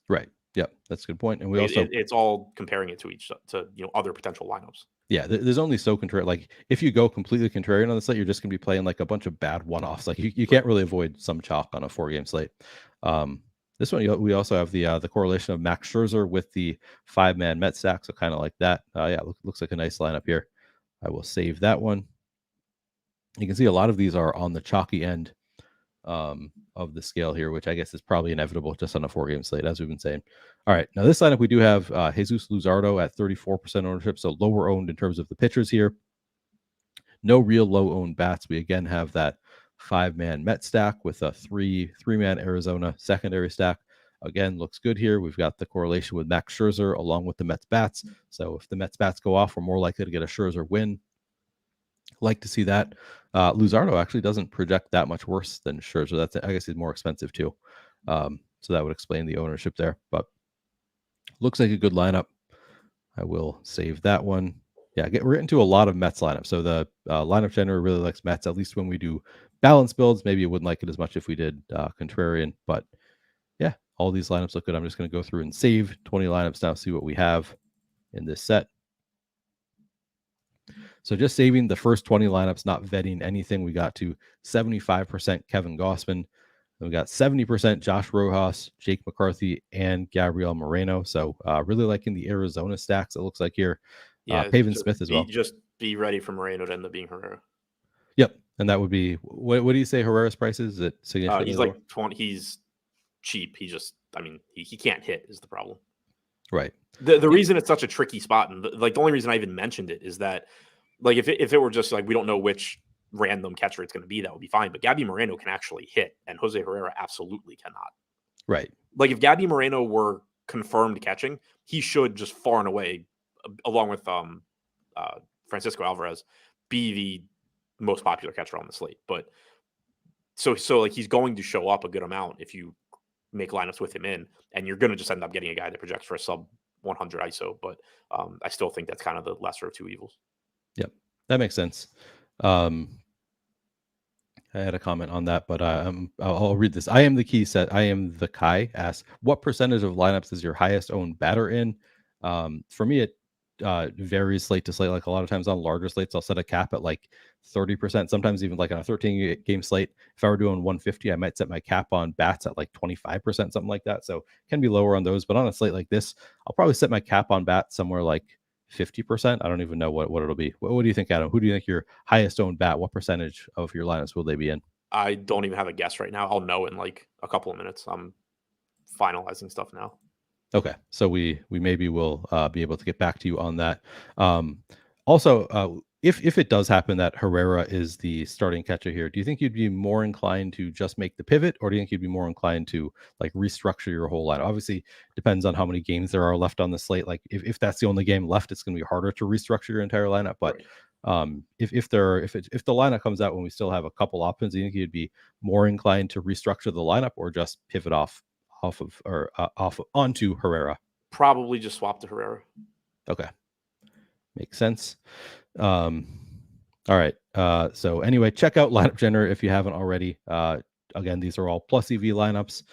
Right. Yep, that's a good point. And it's all comparing it to other potential lineups. Yeah, there's only so contrarian. Like if you go completely contrarian on the slate, you're just gonna be playing like a bunch of bad one-offs. Like you can't really avoid some chalk on a 4-game slate. This one we also have the correlation of Max Scherzer with the 5-man Met stack, so kind of like that. Looks like a nice lineup here. I will save that one. You can see a lot of these are on the chalky end of the scale here, which I guess is probably inevitable just on a 4-game slate, as we've been saying. All right, now this lineup we do have Jesus Luzardo at 34% ownership, so lower owned in terms of the pitchers here. No real low-owned bats. We again have that 5-man Met stack with a three-man Arizona secondary stack. Again, looks good here. We've got the correlation with Max Scherzer along with the Mets bats. So if the Mets bats go off, we're more likely to get a Scherzer win. Like to see that. Luzardo actually doesn't project that much worse than Scherzer. That's, I guess, he's more expensive too. So that would explain the ownership there. But looks like a good lineup. I will save that one. Yeah, we're getting to a lot of Mets lineups. So the lineup generator really likes Mets, at least when we do balance builds. Maybe it wouldn't like it as much if we did contrarian. But yeah, all these lineups look good. I'm just going to go through and save 20 lineups now, see what we have in this set. So just saving the first 20 lineups, not vetting anything. We got to 75% Kevin Gausman. We got 70% Josh Rojas, Jake McCarthy, and Gabriel Moreno. So really liking the Arizona stacks, it looks like here. Yeah, Pavin Smith as well. Just be ready for Moreno to end up being Herrera. Yep. And that would be, what do you say Herrera's price is? Is it significantly he's lower? like 20. He's cheap. He just, I mean, he can't hit is the problem. Right. The reason it's such a tricky spot, and the only reason I even mentioned it is that, like, if it were just like we don't know which random catcher it's going to be, that would be fine. But Gabby Moreno can actually hit, and Jose Herrera absolutely cannot. Right. Like if Gabby Moreno were confirmed catching, he should just far and away, along with Francisco Alvarez, be the most popular catcher on the slate. But so like he's going to show up a good amount if you make lineups with him in, and you're going to just end up getting a guy that projects for a sub 100 ISO. But I still think that's kind of the lesser of two evils. Yep, that makes sense. I had a comment on that, but I'll read this. I am the Kai asks, what percentage of lineups is your highest owned batter in? For me, it varies slate to slate. Like a lot of times on larger slates, I'll set a cap at like 30%, sometimes even like on a 13 game slate. If I were doing 150, I might set my cap on bats at like 25%, something like that. So it can be lower on those, but on a slate like this, I'll probably set my cap on bats somewhere like 50%. I don't even know what it'll be. What do you think, Adam? Who do you think your highest owned bat? What percentage of your lineups will they be in? I don't even have a guess right now. I'll know in like a couple of minutes. I'm finalizing stuff now. Okay, so we maybe will be able to get back to you on that. Also, if it does happen that Herrera is the starting catcher here, do you think you'd be more inclined to just make the pivot, or do you think you'd be more inclined to like restructure your whole lineup? Obviously, depends on how many games there are left on the slate. Like if that's the only game left, it's going to be harder to restructure your entire lineup. But right. If the lineup comes out when we still have a couple options, do you think you'd be more inclined to restructure the lineup or just pivot off onto Herrera? Probably just swap to Herrera. Okay, makes sense. All right. So anyway, check out Lineup Generator if you haven't already. Again, these are all plus EV lineups.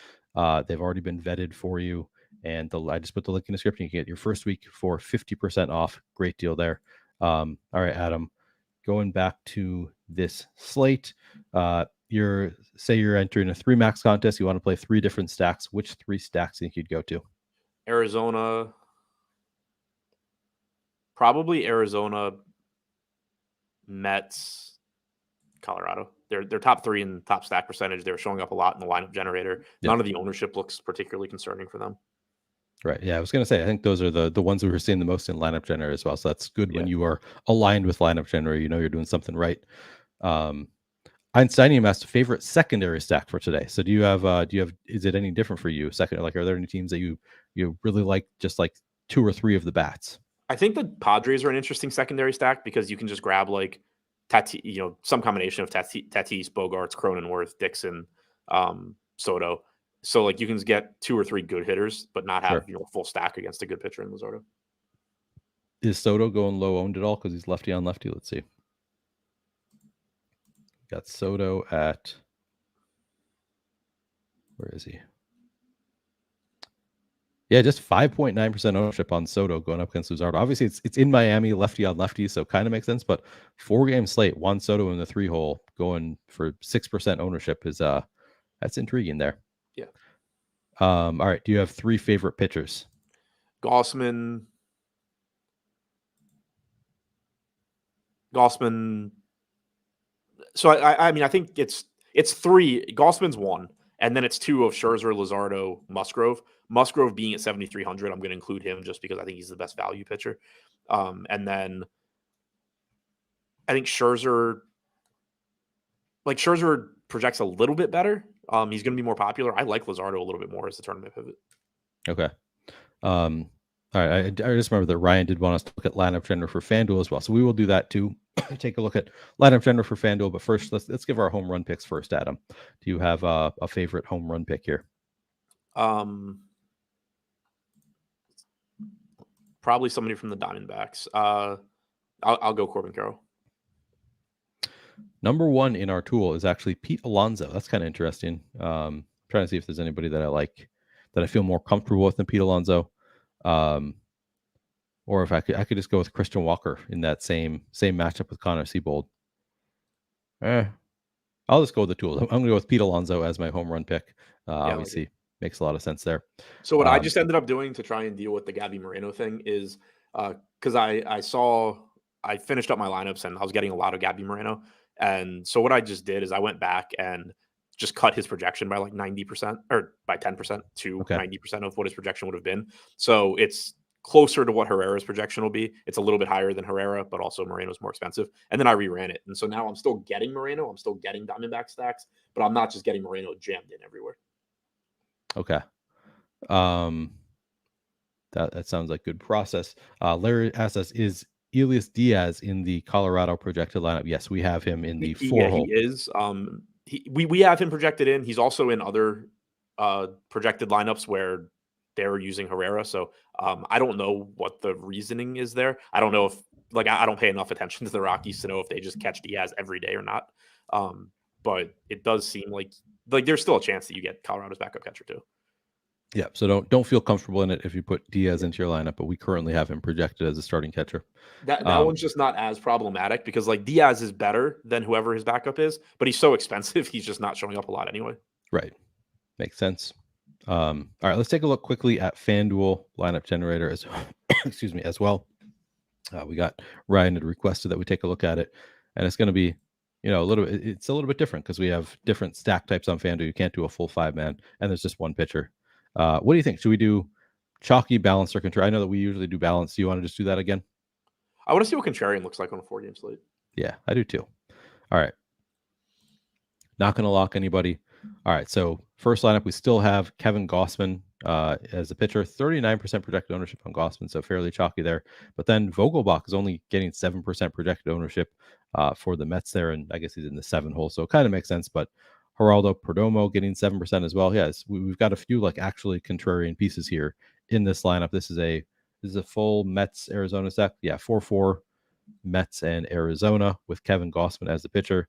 They've already been vetted for you, and I just put the link in the description. You can get your first week for 50% off. Great deal there. All right, Adam. Going back to this slate, you're entering a 3 max contest. You want to play 3 different stacks. Which 3 stacks do you think you'd go to? Arizona, probably Arizona, Mets, Colorado. They're top 3 in top stack percentage. They're showing up a lot in the lineup generator. Yep. None of the ownership looks particularly concerning for them. Right. Yeah, I was going to say, I think those are the ones we were seeing the most in lineup generator as well. So that's good when you are aligned with lineup generator. You know you're doing something right. Einsteinium asked favorite secondary stack for today. So do you have is it any different for you? Like, are there any teams that you really like, just like 2 or 3 of the bats? I think the Padres are an interesting secondary stack because you can just grab like some combination of Tatis, Bogarts, Cronenworth, Dixon, Soto. So like you can get 2 or 3 good hitters, but not have a full stack against a good pitcher in Luzardo. Is Soto going low owned at all because he's lefty on lefty? Let's see. Got Soto at, where is he? Yeah, just 5.9% ownership on Soto going up against Luzardo. Obviously, it's in Miami, lefty on lefty, so kind of makes sense. But 4-game slate, Juan Soto in the 3-hole going for 6% ownership is that's intriguing there. Yeah. All right. Do you have 3 favorite pitchers? Gausman. So I mean, I think it's 3. Gausman's 1, and then it's 2 of Scherzer, Luzardo, Musgrove. Musgrove being at 7,300, I'm going to include him just because I think he's the best value pitcher. And then I think Scherzer projects a little bit better. He's going to be more popular. I like Luzardo a little bit more as the tournament pivot. Okay. All right. I just remember that Ryan did want us to look at lineup gender for FanDuel as well. So we will do that too. Take a look at lineup gender for FanDuel. But first, let's give our home run picks first, Adam. Do you have a favorite home run pick here? Probably somebody from the Diamondbacks. I'll go Corbin Carroll. Number one in our tool is actually Pete Alonso. That's kind of interesting. Trying to see if there's anybody that I like, that I feel more comfortable with than Pete Alonso. Or if I could just go with Christian Walker in that same matchup with Connor Seabold. I'll just go with the tool. I'm going to go with Pete Alonso as my home run pick. Obviously, makes a lot of sense there. So what I just ended up doing to try and deal with the Gabby Moreno thing is because I finished up my lineups and I was getting a lot of Gabby Moreno. And so what I just did is I went back and just cut his projection by like 90% or by 10% to 90% of what his projection would have been. So it's closer to what Herrera's projection will be. It's a little bit higher than Herrera, but also Moreno's more expensive. And then I reran it. And so now I'm still getting Moreno. I'm still getting Diamondback stacks, but I'm not just getting Moreno jammed in everywhere. Okay. That sounds like good process. Larry asks us, is Elias Diaz in the Colorado projected lineup? Yes, we have him in the 4 hole. He is. We have him projected in. He's also in other projected lineups where they're using Herrera. So I don't know what the reasoning is there. I don't know if I don't pay enough attention to the Rockies to know if they just catch Diaz every day or not. But it does seem like there's still a chance that you get Colorado's backup catcher too. Yeah, so don't feel comfortable in it if you put Diaz into your lineup, but we currently have him projected as a starting catcher. That one's just not as problematic because Diaz is better than whoever his backup is, but he's so expensive, he's just not showing up a lot anyway. Right. Makes sense. All right, let's take a look quickly at FanDuel lineup generator as as well. We got Ryan had requested that we take a look at it, and it's going to be it's a little bit different because we have different stack types on FanDuel. You can't do a full 5-man, and there's just one pitcher. What do you think? Should we do chalky, balance, or contrarian? I know that we usually do balance. Do you want to just do that again? I want to see what contrarian looks like on a 4-game slate. Yeah, I do too. All right. Not going to lock anybody. All right. So first lineup, we still have Kevin Gausman as a pitcher, 39% projected ownership on Gausman, so fairly chalky there. But then Vogelbach is only getting 7% projected ownership for the Mets there, and I guess he's in the 7 hole, so it kind of makes sense. But Geraldo Perdomo getting 7% as well. Yes, we've got a few actually contrarian pieces here in this lineup. This is a full Mets Arizona stack. Yeah, 4-4 Mets and Arizona with Kevin Gausman as the pitcher.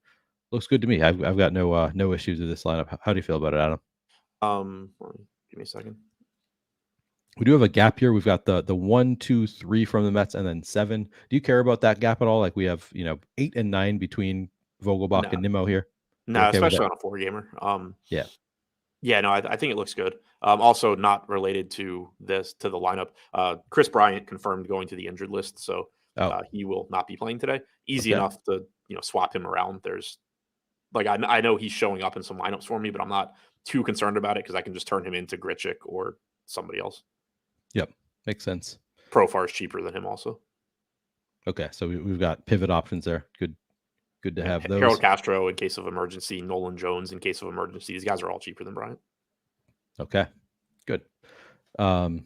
Looks good to me. I've got no issues with this lineup. How do you feel about it, Adam? Give me a second. We do have a gap here. We've got the 1, 2, 3 from the Mets and then 7. Do you care about that gap at all? We have 8 and 9 between Vogelbach and Nimmo here. No, especially on a 4-gamer. Yeah, no, I think it looks good. Also, not related to the lineup. Chris Bryant confirmed going to the injured list, so he will not be playing today. Easy enough to swap him around. There's I know he's showing up in some lineups for me, but I'm not too concerned about it because I can just turn him into Grichuk or somebody else. Yep, makes sense. Profar is cheaper than him also. Okay, so we've got pivot options there. Good to have those. Harold Castro in case of emergency, Nolan Jones in case of emergency. These guys are all cheaper than Bryant. Okay, good. All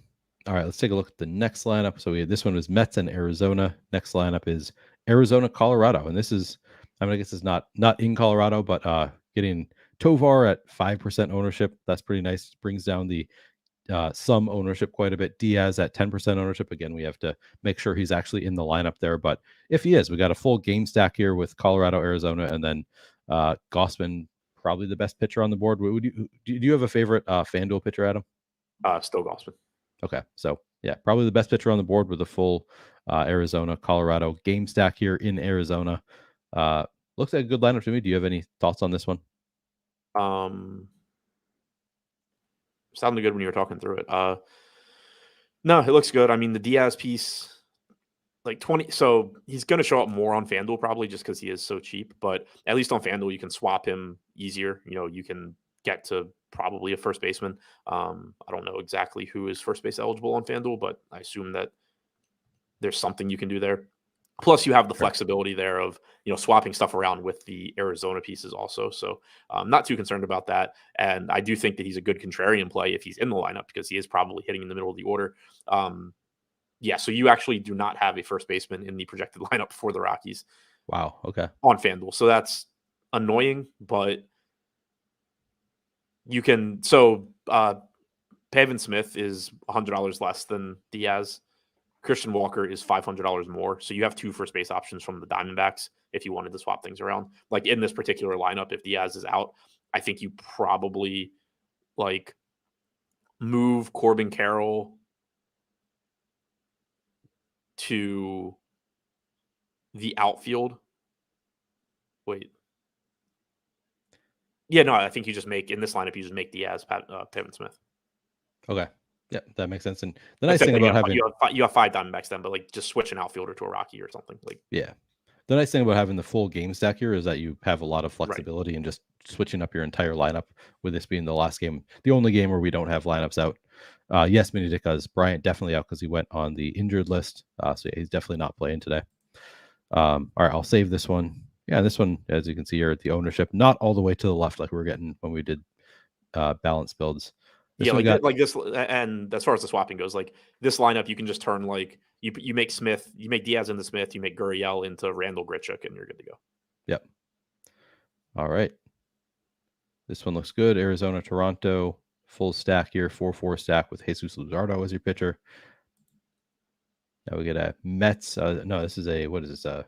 right, let's take a look at the next lineup. So this one is Mets and Arizona. Next lineup is Arizona, Colorado, and this is, I guess it's not in Colorado, but getting Tovar at 5% ownership. That's pretty nice. Brings down the some ownership quite a bit. Diaz at 10% ownership. Again, we have to make sure he's actually in the lineup there. But if he is, we got a full game stack here with Colorado, Arizona, and then Gausman, probably the best pitcher on the board. Do you have a favorite FanDuel pitcher, Adam? Still Gausman. Okay, so yeah, probably the best pitcher on the board with a full Arizona, Colorado game stack here in Arizona. Looks like a good lineup to me. Do you have any thoughts on this one? Sounded good when you were talking through it. No, it looks good. I mean, the Diaz piece, 20. So he's going to show up more on FanDuel probably just because he is so cheap. But at least on FanDuel, you can swap him easier. You can get to probably a first baseman. I don't know exactly who is first base eligible on FanDuel, but I assume that there's something you can do there. Plus, you have the flexibility there of, swapping stuff around with the Arizona pieces also. So I'm not too concerned about that. And I do think that he's a good contrarian play if he's in the lineup, because he is probably hitting in the middle of the order. So you actually do not have a first baseman in the projected lineup for the Rockies. Wow. Okay. On FanDuel. So that's annoying, but you can. So Pavin Smith is $100 less than Diaz. Christian Walker is $500 more. So you have 2 first base options from the Diamondbacks if you wanted to swap things around. Like in this particular lineup, if Diaz is out, I think you probably move Corbin Carroll to the outfield. Wait. Yeah, no, I think you just make, in this lineup, you just make Diaz, Pavin Smith. Okay. Yeah, that makes sense. And the nice thing about having you have 5 Diamondbacks then, but just switch an outfielder to a Rocky or something. Yeah. The nice thing about having the full game stack here is that you have a lot of flexibility and just switching up your entire lineup, with this being the last game, the only game where we don't have lineups out. Yes, Mini Dick has Bryant definitely out because he went on the injured list. So yeah, he's definitely not playing today. All right, I'll save this one. Yeah, this one, as you can see here, the ownership not all the way to the left like we were getting when we did balance builds. This this, and as far as the swapping goes, this lineup, you can just turn you make Smith, you make Diaz into Smith, you make Gurriel into Randall Grichuk, and you're good to go. Yep. All right. This one looks good. Arizona, Toronto, full stack here, 4-4 stack with Jesus Luzardo as your pitcher. Now we get a Mets. No, this is what is this? A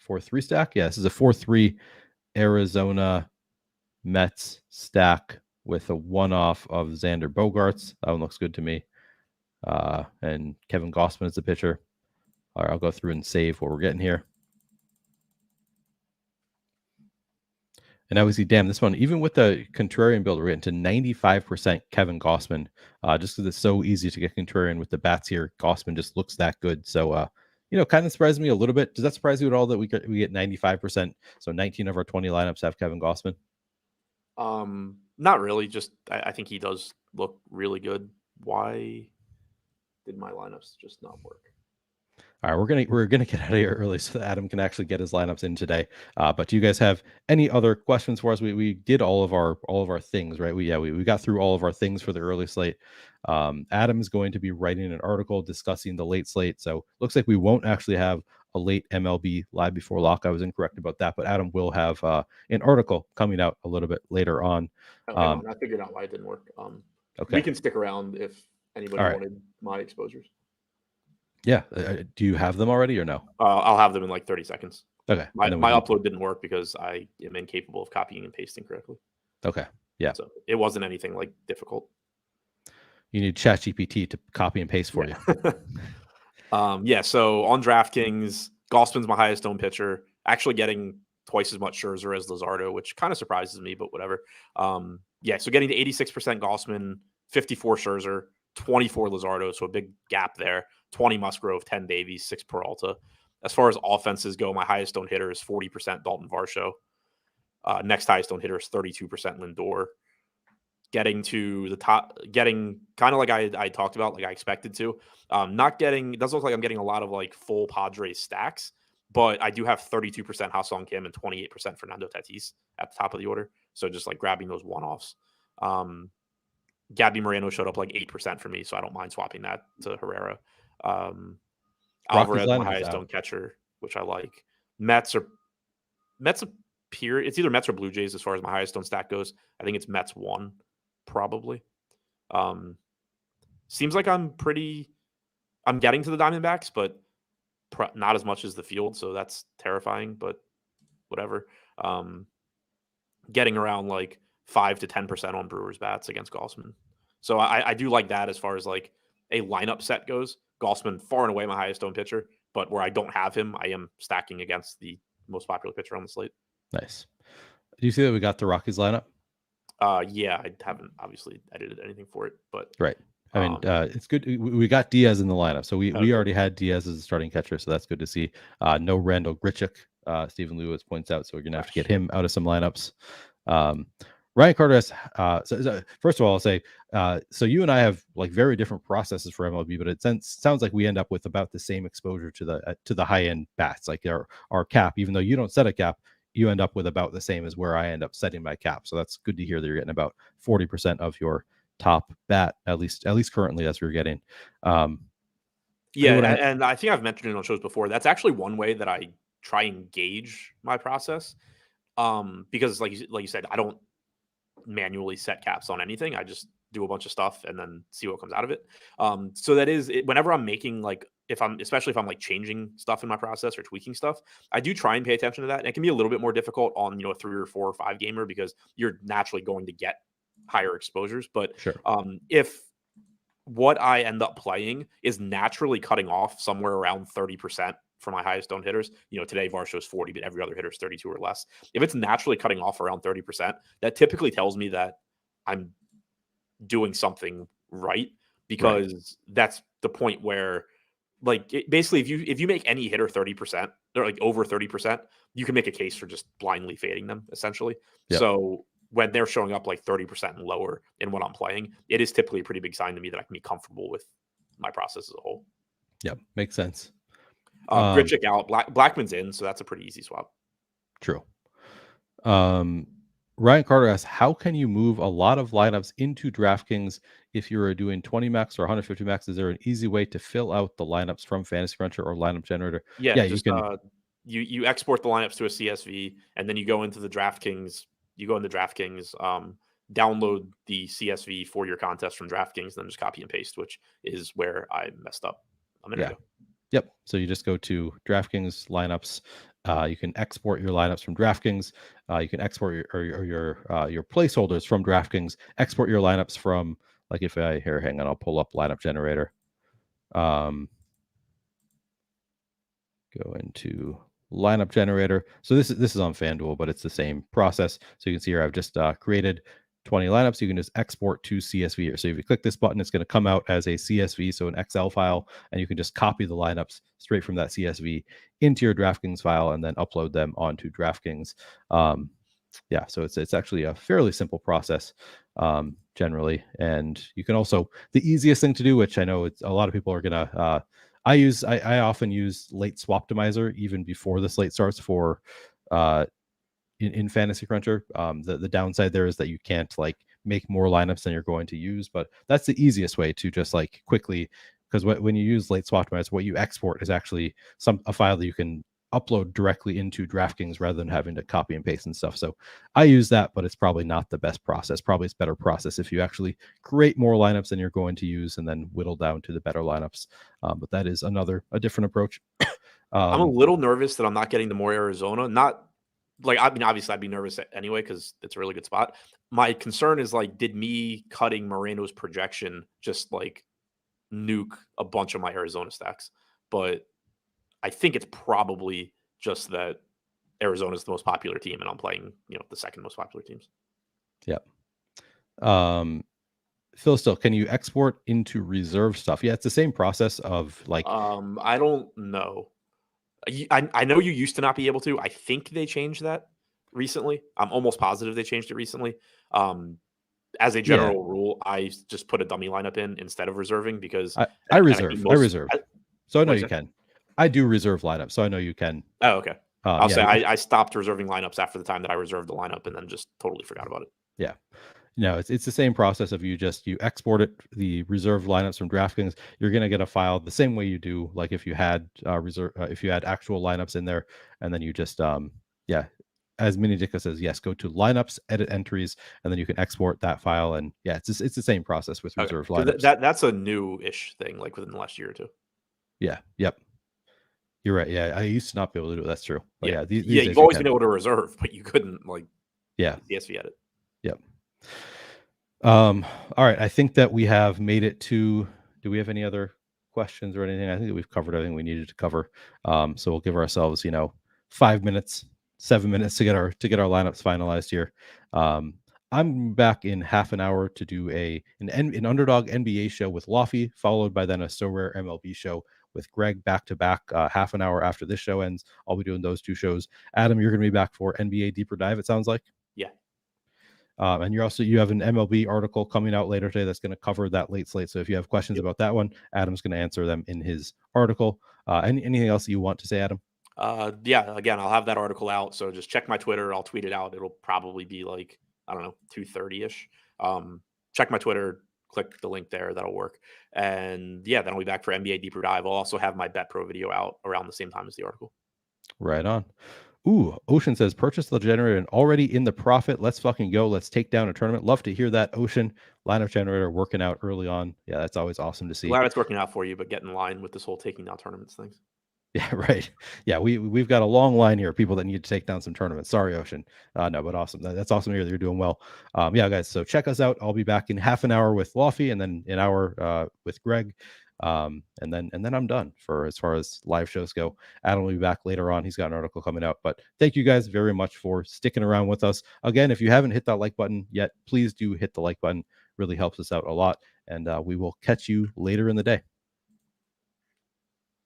4-3 stack? Yeah, this is a 4-3 Arizona Mets stack with a one-off of Xander Bogaerts. That one looks good to me. And Kevin Gausman is the pitcher. All right, I'll go through and save what we're getting here. And now we see, damn, this one, even with the contrarian build, we're getting to 95% Kevin Gausman. Just because it's so easy to get contrarian with the bats here. Gausman just looks that good. So, kind of surprised me a little bit. Does that surprise you at all that we get 95%? So 19 of our 20 lineups have Kevin Gausman? Not really. Just I think he does look really good. Why did my lineups just not work? All right, we're gonna get out of here early so that Adam can actually get his lineups in today. But do you guys have any other questions for us? We did all of our things, right? We got through all of our things for the early slate. Adam is going to be writing an article discussing the late slate. So looks like we won't actually have a late MLB live before lock. I was incorrect about that, but Adam will have an article coming out a little bit later on. I figured out why it didn't work. Okay, we can stick around if anybody wanted my exposures. Yeah. Do you have them already or no? I'll have them in 30 seconds. Okay. My upload didn't work because I am incapable of copying and pasting correctly. Okay. Yeah. So it wasn't anything difficult. You need ChatGPT to copy and paste for you. So on DraftKings, Gausman's my highest owned pitcher, actually getting twice as much Scherzer as Luzardo, which kind of surprises me, but whatever. So getting to 86% Gausman, 54 Scherzer, 24 Luzardo, so a big gap there. 20 Musgrove, 10 Davies, 6 Peralta. As far as offenses go, my highest owned hitter is 40% Dalton Varsho. Next highest owned hitter is 32% Lindor. Getting to the top, getting kind of like I talked about, like I expected to. It doesn't look like I'm getting a lot of full Padres stacks, but I do have 32% Ha-Seong Kim and 28% Fernando Tatis at the top of the order. So just grabbing those one-offs. Gabby Moreno showed up 8% for me, so I don't mind swapping that to Herrera. Alvarez, my highest owned catcher, which I like. Mets appear, it's either Mets or Blue Jays as far as my highest owned stack goes. I think it's Mets 1, probably. Seems like I'm getting to the Diamondbacks, but not as much as the field, so that's terrifying, but whatever. Getting around 5 to 10% on Brewers bats against Gausman. So I do like that as far as a lineup set goes. Gausman far and away my highest owned pitcher, but where I don't have him, I am stacking against the most popular pitcher on the slate. Nice. Do you see that we got the Rockies lineup? Yeah, I haven't obviously edited anything for it, but right. I mean, it's good. We got Diaz in the lineup, so we already had Diaz as a starting catcher, so that's good to see. No Randall Grichuk, Stephen Lewis points out, so we're gonna have to get him out of some lineups. Ryan Carter has, so first of all, I'll say, so you and I have like very different processes for MLB, but it sounds like we end up with about the same exposure to the high end bats, like our cap. Even though you don't set a cap, you end up with about the same as where I end up setting my cap. So that's good to hear that you're getting about 40% of your top bat, at least currently, as we're getting. Yeah, and I think I've mentioned it on shows before. That's actually one way that I try and gauge my process. Because like you said, I don't manually set caps on anything. I just do a bunch of stuff and then see what comes out of it. So that is whenever I'm making especially if I'm like changing stuff in my process or tweaking stuff, I do try and pay attention to that. And it can be a little bit more difficult on, a 3 or 4 or 5 gamer because you're naturally going to get higher exposures. But sure. If what I end up playing is naturally cutting off somewhere around 30% for my highest owned hitters. Today Varsho's 40, but every other hitter is 32 or less. If it's naturally cutting off around 30%, that typically tells me that I'm doing something right, because that's the point where, basically, if you make any hitter 30% or like over 30%, you can make a case for just blindly fading them, essentially. Yep. So when they're showing up like 30% and lower in what I'm playing, it is typically a pretty big sign to me that I can be comfortable with my process as a whole. Yep, makes sense. Grichuk out, Blackman's in, so that's a pretty easy swap. True. Ryan Carter asks, how can you move a lot of lineups into DraftKings if you're doing 20 max or 150 max? Is there an easy way to fill out the lineups from Fantasy Cruncher or Lineup Generator? Yeah, you can. You export the lineups to a CSV, and then you go into the DraftKings. You go into DraftKings, download the CSV for your contest from DraftKings, and then just copy and paste, which is where I messed up a minute ago. Yep. So you just go to DraftKings lineups. You can export your lineups from DraftKings. You can export your placeholders from DraftKings. Export your lineups from, like, if I here, hang on, I'll pull up Lineup Generator. Go into Lineup Generator. So this is on FanDuel, but it's the same process. So you can see here I've just created 20 lineups. You can just export to CSV here. So if you click this button, it's going to come out as a CSV, so an Excel file, and you can just copy the lineups straight from that CSV into your DraftKings file and then upload them onto DraftKings. So it's actually a fairly simple process generally. And you can also, the easiest thing to do, which I know it's a lot of people are going to, I often use Late Swaptimizer even before the slate starts for in Fantasy Cruncher. The downside there is that you can't like make more lineups than you're going to use, but that's the easiest way to just like quickly, because when you use Late Swaptimizer, what you export is actually a file that you can upload directly into DraftKings rather than having to copy and paste and stuff. So I use that, but it's probably not the best process. Probably it's better process if you actually create more lineups than you're going to use and then whittle down to the better lineups. But that is a different approach. I'm a little nervous that I'm not getting to more Arizona. Not like, I mean, obviously I'd be nervous anyway, because it's a really good spot. My concern is like, did me cutting Moreno's projection just like nuke a bunch of my Arizona stacks? But I think it's probably just that Arizona is the most popular team, and I'm playing, the second most popular teams. Yep. Phil, still, can you export into reserve stuff? Yeah, it's the same process of like. I don't know. I know you used to not be able to. I think they changed that recently. I'm almost positive they changed it recently. As a general rule, I just put a dummy lineup in instead of reserving, because I reserve. So I know you can. I do reserve lineups, so I know you can. Oh, okay. I'll say I stopped reserving lineups after the time that I reserved the lineup, and then just totally forgot about it. Yeah. No, it's the same process of you export it, the reserved lineups from DraftKings. You're going to get a file the same way you do, like if you had if you had actual lineups in there, and then you just as Mini Dicka says, yes, go to lineups, edit entries, and then you can export that file. And it's the same process with reserved lineups. That's a new-ish thing, like within the last year or two. Yeah. Yep. You're right. Yeah, I used to not be able to do it. That's true. But you've always been able to reserve, but you couldn't CSV edit. Yep. All right. I think that we have made it to. Do we have any other questions or anything? I think that we've covered everything we needed to cover. So we'll give ourselves, 5 minutes, 7 minutes to get our lineups finalized here. I'm back in half an hour to do an Underdog NBA show with Lofty, followed by then a So Rare MLB show with Greg back to back. Half an hour after this show ends, I'll be doing those two shows. Adam, you're going to be back for NBA Deeper Dive, it sounds like. Yeah. And you have an MLB article coming out later today that's going to cover that late slate. So if you have questions about that one, Adam's going to answer them in his article. Anything else you want to say, Adam? Yeah, again, I'll have that article out. So just check my Twitter. I'll tweet it out. It'll probably be like, I don't know, 2:30-ish. Check my Twitter, click the link there. That'll work. And yeah, then I'll be back for NBA Deeper Dive. I'll also have my Bet Pro video out around the same time as the article. Right on. Ooh, Ocean says, purchase the generator and already in the profit. Let's fucking go. Let's take down a tournament. Love to hear that, Ocean. Lineup generator working out early on. Yeah, that's always awesome to see. Glad it's working out for you, but get in line with this whole taking down tournaments things. Yeah, right. Yeah, we've got a long line here of people that need to take down some tournaments. Sorry, Ocean. No, but awesome. That's awesome to hear that you're doing well. Yeah, guys. So check us out. I'll be back in half an hour with Lofty, and then an hour with Greg. And then I'm done for as far as live shows go. Adam will be back later on. He's got an article coming out. But thank you guys very much for sticking around with us. Again, if you haven't hit that like button yet, please do hit the like button. Really helps us out a lot. And we will catch you later in the day.